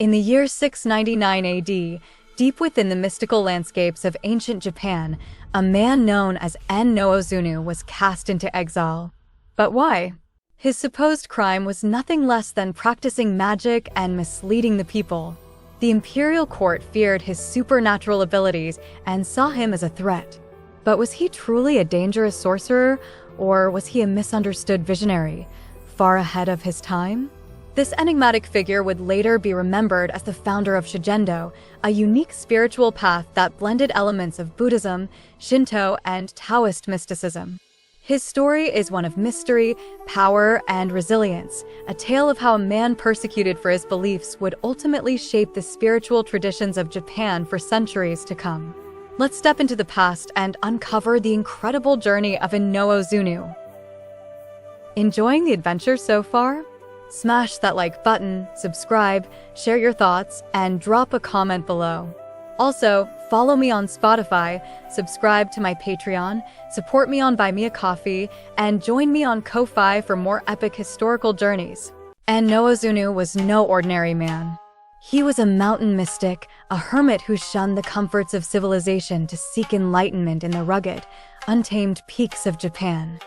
In the year 699 AD, deep within the mystical landscapes of ancient Japan, a man known as En-no Ozunu was cast into exile. But why? His supposed crime was nothing less than practicing magic and misleading the people. The imperial court feared his supernatural abilities and saw him as a threat. But was he truly a dangerous sorcerer, or was he a misunderstood visionary, far ahead of his time? This enigmatic figure would later be remembered as the founder of Shugendō, a unique spiritual path that blended elements of Buddhism, Shinto, and Taoist mysticism. His story is one of mystery, power, and resilience, a tale of how a man persecuted for his beliefs would ultimately shape the spiritual traditions of Japan for centuries to come. Let's step into the past and uncover the incredible journey of En-no Ozunu. Enjoying the adventure so far? Smash that like button, subscribe, share your thoughts, and drop a comment below. Also, follow me on Spotify, subscribe to my Patreon, support me on Buy Me a Coffee, and join me on Ko-Fi for more epic historical journeys. En-no Ozunu was no ordinary man. He was a mountain mystic, a hermit who shunned the comforts of civilization to seek enlightenment in the rugged, untamed peaks of Japan.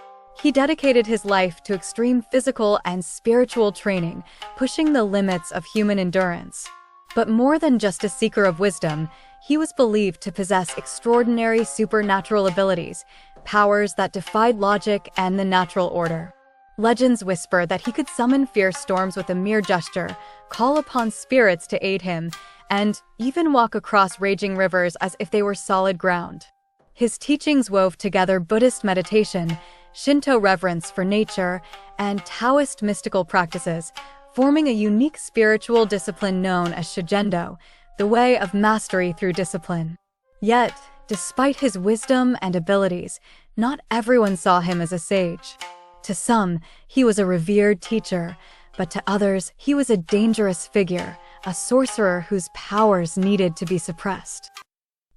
He dedicated his life to extreme physical and spiritual training, pushing the limits of human endurance. But more than just a seeker of wisdom, he was believed to possess extraordinary supernatural abilities, powers that defied logic and the natural order. Legends whisper that he could summon fierce storms with a mere gesture, call upon spirits to aid him, and even walk across raging rivers as if they were solid ground. His teachings wove together Buddhist meditation, Shinto reverence for nature, and Taoist mystical practices, forming a unique spiritual discipline known as Shugendō, the way of mastery through discipline. Yet, despite his wisdom and abilities, not everyone saw him as a sage. To some, he was a revered teacher, but to others, he was a dangerous figure, a sorcerer whose powers needed to be suppressed.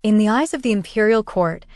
In the eyes of the imperial court,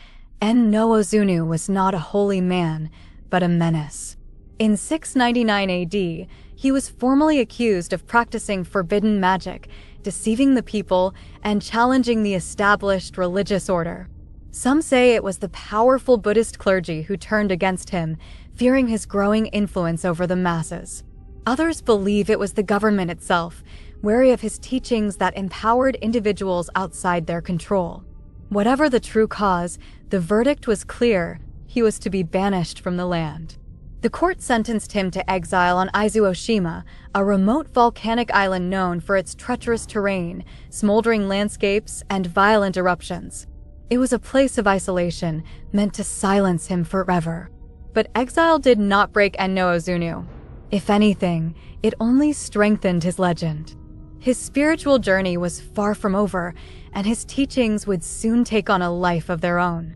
En-no Ozunu was not a holy man, but a menace. In 699 AD, he was formally accused of practicing forbidden magic, deceiving the people, and challenging the established religious order. Some say it was the powerful Buddhist clergy who turned against him, fearing his growing influence over the masses. Others believe it was the government itself, wary of his teachings that empowered individuals outside their control. Whatever the true cause, the verdict was clear: he was to be banished from the land. The court sentenced him to exile on Izu Ōshima, a remote volcanic island known for its treacherous terrain, smoldering landscapes, and violent eruptions. It was a place of isolation, meant to silence him forever. But exile did not break En-no Ozunu. If anything, it only strengthened his legend. His spiritual journey was far from over, and his teachings would soon take on a life of their own.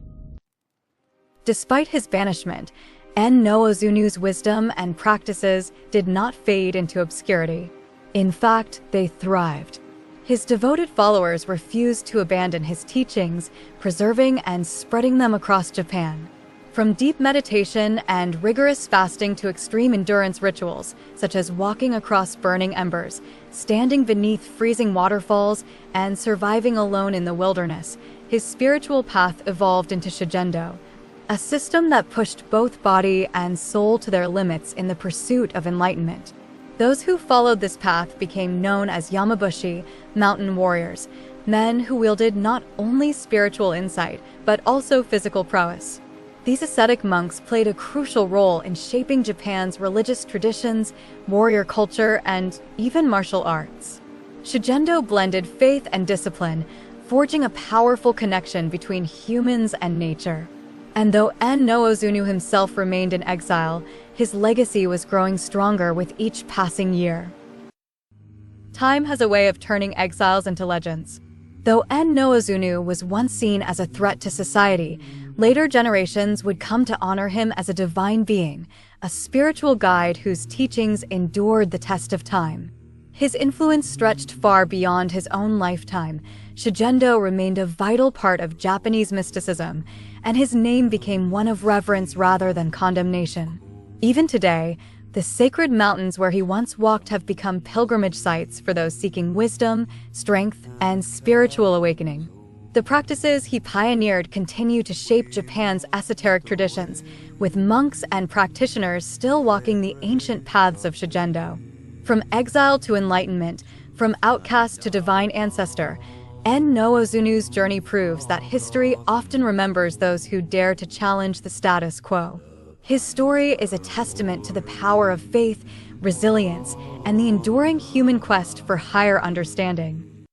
Despite his banishment, En-no Ozunu's wisdom and practices did not fade into obscurity. In fact, they thrived. His devoted followers refused to abandon his teachings, preserving and spreading them across Japan. From deep meditation and rigorous fasting to extreme endurance rituals, such as walking across burning embers, standing beneath freezing waterfalls, and surviving alone in the wilderness, his spiritual path evolved into Shugendō, a system that pushed both body and soul to their limits in the pursuit of enlightenment. Those who followed this path became known as Yamabushi, mountain warriors, men who wielded not only spiritual insight, but also physical prowess. These ascetic monks played a crucial role in shaping Japan's religious traditions, warrior culture, and even martial arts. Shugendō blended faith and discipline, forging a powerful connection between humans and nature. And though En-no Ozunu himself remained in exile, his legacy was growing stronger with each passing year. Time has a way of turning exiles into legends. Though En-no Ozunu was once seen as a threat to society, later generations would come to honor him as a divine being, a spiritual guide whose teachings endured the test of time. His influence stretched far beyond his own lifetime. Shugendō remained a vital part of Japanese mysticism, and his name became one of reverence rather than condemnation. Even today, The sacred mountains where he once walked have become pilgrimage sites for those seeking wisdom, strength, and spiritual awakening. The practices he pioneered continue to shape Japan's esoteric traditions, with monks and practitioners still walking the ancient paths of Shugendō. From exile to enlightenment, from outcast to divine ancestor, no Ozunu's journey proves that history often remembers those who dare to challenge the status quo. His story is a testament to the power of faith, resilience, and the enduring human quest for higher understanding.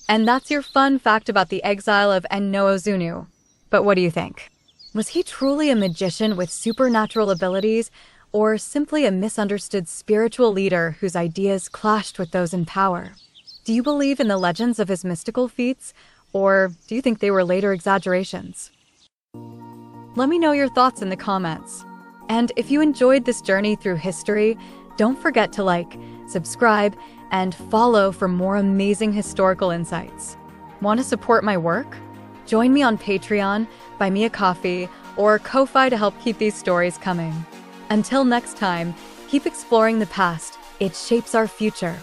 And that's your fun fact about the exile of Ozunu. But what do you think? Was he truly a magician with supernatural abilities, or simply a misunderstood spiritual leader whose ideas clashed with those in power? Do you believe in the legends of his mystical feats, or do you think they were later exaggerations? Let me know your thoughts in the comments. And if you enjoyed this journey through history, don't forget to like, subscribe, and follow for more amazing historical insights. Want to support my work? Join me on Patreon, buy me a coffee, or Ko-fi to help keep these stories coming. Until next time, keep exploring the past. It shapes our future.